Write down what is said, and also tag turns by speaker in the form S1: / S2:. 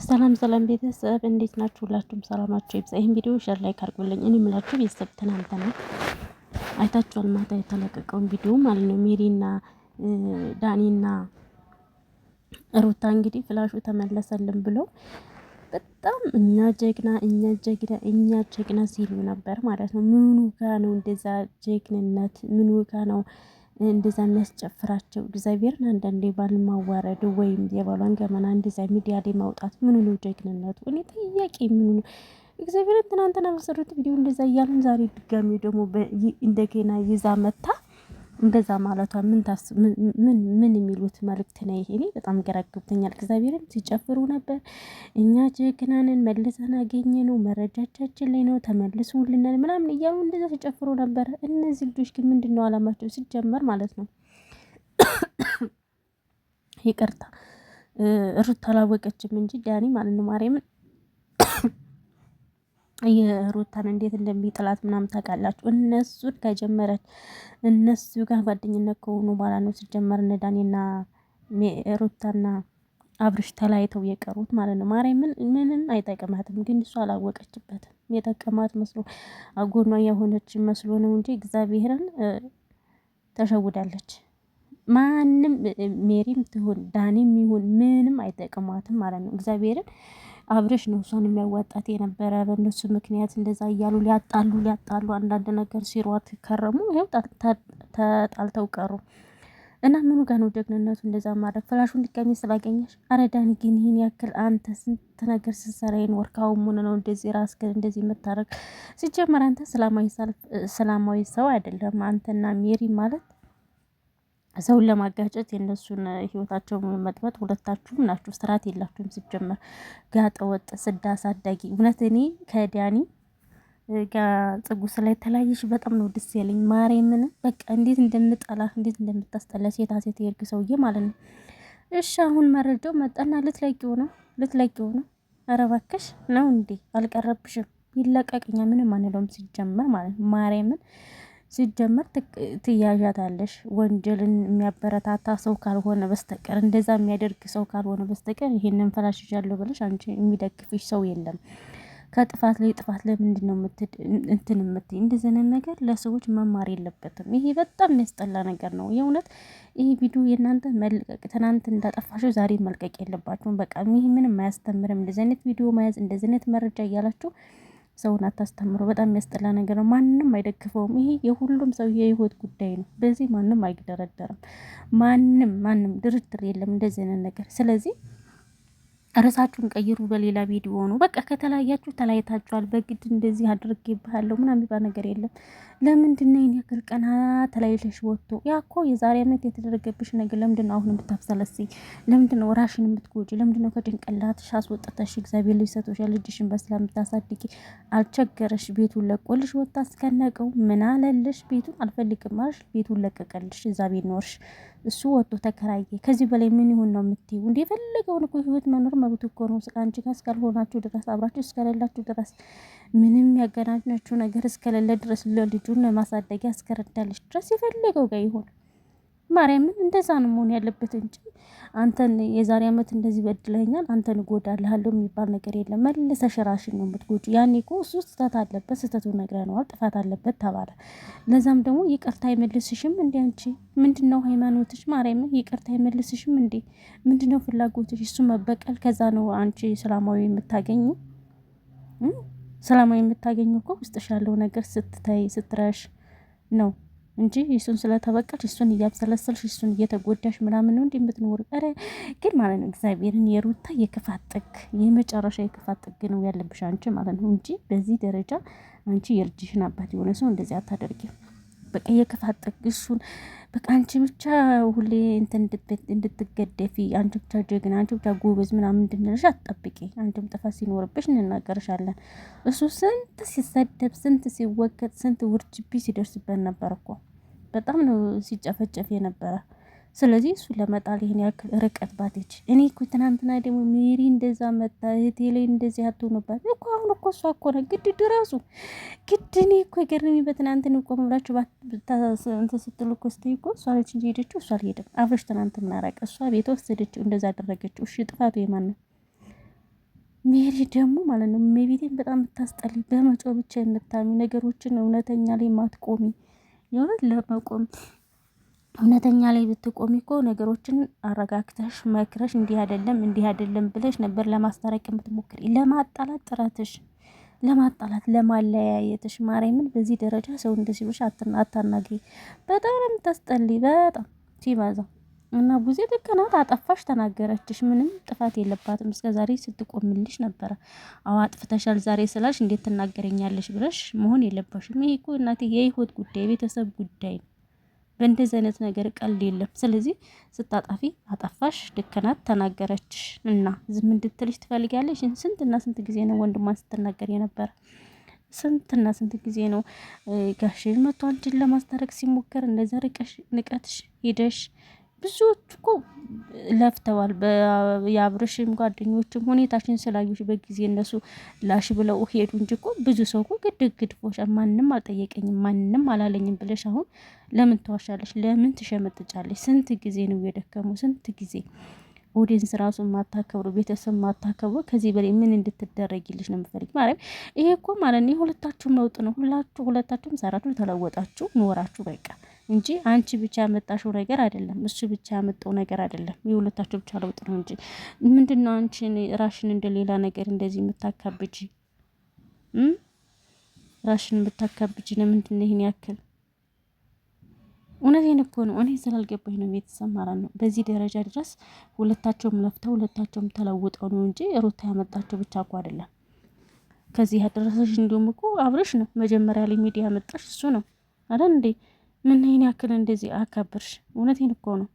S1: ሰላም ሰላም ቤተሰብ እንዴት ናችሁ? ሁላችሁም ሰላማችሁ ይብዛ። ይሄን ቪዲዮ ሼር ላይክ አድርጉልኝ። እኔ የምላችሁ ቤተሰብ ትናንትና አይታችኋል፣ ማታ የተለቀቀውን ቪዲዮ ማለት ነው። ሜሪና ዳኒና ሩታ እንግዲህ ፍላሹ ተመለሰልን ብለው በጣም እኛ ጀግና እኛ ጀግና እኛ ጀግና ሲሉ ነበር ማለት ነው። ምኑ ጋ ነው እንደዛ ጀግንነት? ምኑ ጋ ነው እንደዛ የሚያስጨፍራቸው? እግዚአብሔርን አንዳንዴ ባል ማዋረድ ወይም የባሏን ገመና እንደዛ ሚዲያ ላይ ማውጣት ምኑ ነው ጀግንነቱ? እኔ ጥያቄ ምኑ ነው? እግዚአብሔርን ትናንትና በሰሩት ቪዲዮ እንደዛ እያለን ዛሬ ድጋሚ ደግሞ እንደገና ይዛ መታ እንደዛ ማለቷ ምን የሚሉት መልእክት ነው ይሄ? እኔ በጣም ግራ ገብቶኛል። እግዚአብሔርን ሲጨፍሩ ነበር። እኛ ጀግናንን መልሰን አገኘ ነው መረጃቻችን ላይ ነው ተመልሶልናል ምናምን እያሉ እንደዛ ሲጨፍሩ ነበር። እነዚህ ልጆች ግን ምንድን ነው አላማቸው ሲጀመር ማለት ነው? ይቅርታ ሩት አላወቀችም እንጂ ዳኒ ማለት ነው ማርያምን የሩታን እንዴት እንደሚጥላት ምናምን ታውቃላችሁ። እነሱን ከጀመረች እነሱ ጋር ጓደኝነት ከሆኑ በኋላ ነው ሲጀመር እነ ዳኒና ሩታና አብርሽ ተለያይተው የቀሩት ማለት ነው። ማርያምን ምንም አይጠቅማትም፣ ግን እሱ አላወቀችበትም። የጠቀማት መስሎ አጎኗ የሆነች መስሎ ነው እንጂ እግዚአብሔርን ተሸውዳለች። ማንም ሜሪም ትሁን ዳኒም ይሁን ምንም አይጠቅማትም ማለት ነው። እግዚአብሔርን አብርሽ ነው እሷን የሚያዋጣት የነበረ። በእነሱ ምክንያት እንደዛ እያሉ ሊያጣሉ አንዳንድ ነገር ሲሯት ከረሙ። ይኸው ተጣልተው ቀሩ። እና ምኑ ጋር ነው ጀግንነቱ? እንደዛ ማድረግ ፍላሹን ድጋሚ ስላገኘሽ። አረ ዳኒ ግን ይህን ያክል አንተ ስንት ነገር ስትሰራ ወርካው ሙሉ ነው እንደዚህ ራስህን እንደዚህ የምታደርግ? ሲጀመር አንተ ሰላማዊ ሰው አይደለም። አንተና ሜሪ ማለት ሰውን ለማጋጨት የእነሱን ህይወታቸውን መጥበጥ ሁለታችሁም ናችሁ። ስርዓት የላችሁም ሲጀመር። ጋጠ ወጥ ስዳ አሳዳጊ። እውነት እኔ ከዳኒ ጽጉ ላይ ተለያየሽ በጣም ነው ደስ ያለኝ። ማርያምን በቃ እንዴት እንደምጠላህ እንዴት እንደምታስጠላ ሴታ ሴት የርግ ሰውዬ ማለት ነው። እሺ አሁን መረጃው መጣና ልትለቂው ነው። ኧረ እባክሽ ነው እንዴ? አልቀረብሽም። ይለቀቅኛ ምንም አንለውም ሲጀመር ማለት ነው። ማርያምን ሲጀመር ትያዣታለሽ። ወንጀልን የሚያበረታታ ሰው ካልሆነ በስተቀር እንደዛ የሚያደርግ ሰው ካልሆነ በስተቀር ይሄንን ፈላሽሻለሁ ብለሽ አንቺ የሚደግፍሽ ሰው የለም። ከጥፋት ላይ ጥፋት ላይ ምንድን ነው እንትን የምትይ? እንደዚህ አይነት ነገር ለሰዎች መማር የለበትም። ይሄ በጣም የሚያስጠላ ነገር ነው የእውነት። ይሄ ቪዲዮ የእናንተ መልቀቅ ትናንት እንዳጠፋሽው ዛሬ መልቀቅ የለባችሁም። በቃ ይሄ ምንም አያስተምርም። እንደዚህ አይነት ቪዲዮ መያዝ እንደዚህ አይነት መረጃ እያላችሁ ሰውን አታስተምሩ። በጣም የሚያስጠላ ነገር ነው። ማንም አይደግፈውም። ይሄ የሁሉም ሰው የህይወት ጉዳይ ነው። በዚህ ማንም አይደረደርም። ማንም ድርድር የለም እንደዚህ አይነት ነገር። ስለዚህ ርዕሳችሁን ቀይሩ፣ በሌላ ቪዲዮ ነው። በቃ ከተለያያችሁ ተለያይታችኋል። በግድ እንደዚህ አድርጌብሃለሁ ምናምን የሚባል ነገር የለም። ለምንድን ነው ይሄን ያክል ቀን ተለያይተሽ ወጥቶ? ያ እኮ የዛሬ ዓመት የተደረገብሽ ነገር ለምንድን ነው አሁን የምታብሰለስይ? ለምንድን ነው ራሽን የምትጎጂ? ለምንድን ነው ከጭንቅላትሽ አስወጥተሽ እግዚአብሔር ልጅ ሰጥቶሻል ልጅሽን በሰላም የምታሳድጊ? አልቸገረሽ? ቤቱን ለቆልሽ ወጣ እስከነቀው ምን አለልሽ? ቤቱን አልፈልግም አልሽ፣ ቤቱን ለቀቀልሽ፣ እዛ ቤት ኖርሽ። እሱ ወጥቶ ተከራየ። ከዚህ በላይ ምን ይሁን ነው የምትይው? እንደ የፈለገውን እኮ ህይወት መኖር መብት እኮ ነው። አንቺ ጋር እስካልሆናችሁ ድረስ አብራችሁ እስከሌላችሁ ድረስ ምንም ያገናኛችሁ ነገር እስከሌለ ድረስ ለልጁን ማሳደጊያ እስከረዳለች ድረስ የፈለገው ጋር ይሆን። ማርያምን እንደዛ ነው መሆን ያለበት እንጂ አንተን የዛሬ ዓመት እንደዚህ በድለኛል አንተን እጎዳልሃለሁ የሚባል ነገር የለም። መልሰሽ ራሽን ነው የምትጎጂ። ያኔ እኮ እሱ ስህተት አለበት፣ ስህተቱን ነግረነዋል፣ ጥፋት አለበት ተባለ። ለዛም ደግሞ ይቅርታ አይመልስሽም እንዴ? አንቺ ምንድነው ሃይማኖትሽ? ማርያምን ይቅርታ አይመልስሽም እንዴ? ምንድነው ፍላጎትሽ? እሱ መበቀል። ከዛ ነው አንቺ ሰላማዊ የምታገኙ። ሰላማዊ የምታገኙ እኮ ውስጥሽ ያለው ነገር ስትታይ ስትረሽ ነው እንጂ እሱን ስለተበቀልሽ እሱን እያብሰለሰልሽ እሱን እየተጎዳሽ ምናምን ነው እንዴ የምትኖር? ኧረ ግን ማለት ነው እግዚአብሔርን የሩታ የክፋት ጥግ የመጨረሻ የክፋት ጥግ ነው ያለብሽ አንቺ ማለት ነው እንጂ በዚህ ደረጃ አንቺ የልጅሽን አባት የሆነ ሰው እንደዚህ አታደርጊም። በቃ የክፋት ጥግ እሱን በቃ አንቺ ብቻ ሁሌ እንትን እንድትገደፊ አንቺ ብቻ ጀግና አንቺ ብቻ ጎበዝ ምናምን እንድንልሽ አትጠብቂ። አንቺም ጥፋት ሲኖርብሽ እንናገርሻለን። እሱ ስንት ሲሰደብ ስንት ሲወገድ ስንት ውርጅቢ ሲደርስበት ነበር እኮ በጣም ነው ሲጨፈጨፍ የነበረ። ስለዚህ እሱ ለመጣል ይሄን ያክል ርቀት ባትች። እኔ እኮ ትናንትና ደግሞ ሜሪ እንደዛ መጣ እህቴ ላይ እንደዚህ አትሆንባት እኮ። አሁን እኮ እሷ እኮ ነው ግድ ድረሱ ግድ። እኔ እኮ የገረመኝ በትናንትን እኮ መብላችሁ እንትን ስትሉ እኮ ስትይ እኮ እሷ ነች እንጂ ሄደችው እሷ አልሄድም። አብረሽ ትናንት ምናረቀ እሷ ቤት ወሰደችው እንደዛ አደረገችው። እሺ ጥፋቱ የማን ነው? ሜሪ ደግሞ ማለት ነው ሜቤቴን በጣም የምታስጠሊ በመጮ ብቻ የምታሚ ነገሮችን እውነተኛ ላይ ማትቆሚ የሆነ ለመቆም እውነተኛ ላይ ብትቆሚ እኮ ነገሮችን አረጋግተሽ መክረሽ እንዲህ አይደለም ብለሽ ነበር ለማስታረቅ የምትሞክሪ። ለማጣላት ጥረትሽ ለማጣላት ለማለያየትሽ ማርያምን በዚህ ደረጃ ሰው እንደዚህ ብለሽ አታናግሪ። በጣም ነው የምታስጠሊ በጣም ሲበዛ እና ቡዜ ልክ ናት። አጠፋሽ ተናገረችሽ። ምንም ጥፋት የለባትም። እስከዛሬ ስትቆምልሽ ነበረ። አዎ አጥፍተሻል ዛሬ ስላልሽ እንዴት ትናገረኛለሽ ብለሽ መሆን የለባሽም። ይሄ እኮ እናቴ የህይወት ጉዳይ የቤተሰብ ጉዳይ ነው። በእንደዚህ አይነት ነገር ቀልድ የለም። ስለዚህ ስታጣፊ አጠፋሽ፣ ልክ ናት፣ ተናገረችሽ እና ዝም እንድትልሽ ትፈልጊያለሽ? ስንትና ስንት ጊዜ ነው ወንድሟን ስትናገር የነበረ? ስንትና ስንት ጊዜ ነው ጋሽን መቶ አንቺን ለማስታረቅ ሲሞከር እንደዛ ርቀሽ ንቀትሽ ሄደሽ ብዙዎች እኮ ለፍተዋል። የአብርሽም ጓደኞችም ሁኔታችን ስላዩሽ በጊዜ እነሱ ላሽ ብለው ሄዱ እንጂ እኮ ብዙ ሰው እኮ ግድግድፎች ማንም አልጠየቀኝም ማንም አላለኝም ብለሽ አሁን ለምን ተዋሻለሽ? ለምን ትሸመጥጫለሽ? ስንት ጊዜ ነው የደከሙ? ስንት ጊዜ ኦዲየንስ ራሱ ማታከብሩ ቤተሰብ ማታከብሩ ከዚህ በላይ ምን እንድትደረጊልሽ ነው የምፈልግ? ማለት ይሄ እኮ ማለት ነው የሁለታችሁም ለውጥ ነው። ሁለታችሁም ሰራችሁ፣ ተለወጣችሁ፣ ኖራችሁ በቃ እንጂ አንቺ ብቻ ያመጣሽው ነገር አይደለም። እሱ ብቻ ያመጣው ነገር አይደለም። የሁለታችሁ ብቻ ለውጥ ነው እንጂ ምንድነው አንቺን ራሽን እንደሌላ ነገር እንደዚህ የምታካብጂ? ራሽን የምታካብጂ ለምንድነው ይሄን ያክል? እውነቴን እኮ ነው። እኔ ስላልገባኝ ነው ቤተሰብ ማለት ነው። በዚህ ደረጃ ድረስ ሁለታቸውም ለፍተው ሁለታቸውም ተለውጠው ነው እንጂ ሩታ ያመጣቸው ብቻ እኮ አይደለም። ከዚህ ያደረሰሽ እንዲሁም እኮ አብርሽ ነው። መጀመሪያ ላይ ሚዲያ ያመጣሽ እሱ ነው አይደል እንዴ? ምን ይሄን ያክል እንደዚህ አካብርሽ? እውነቴን እኮ ነው።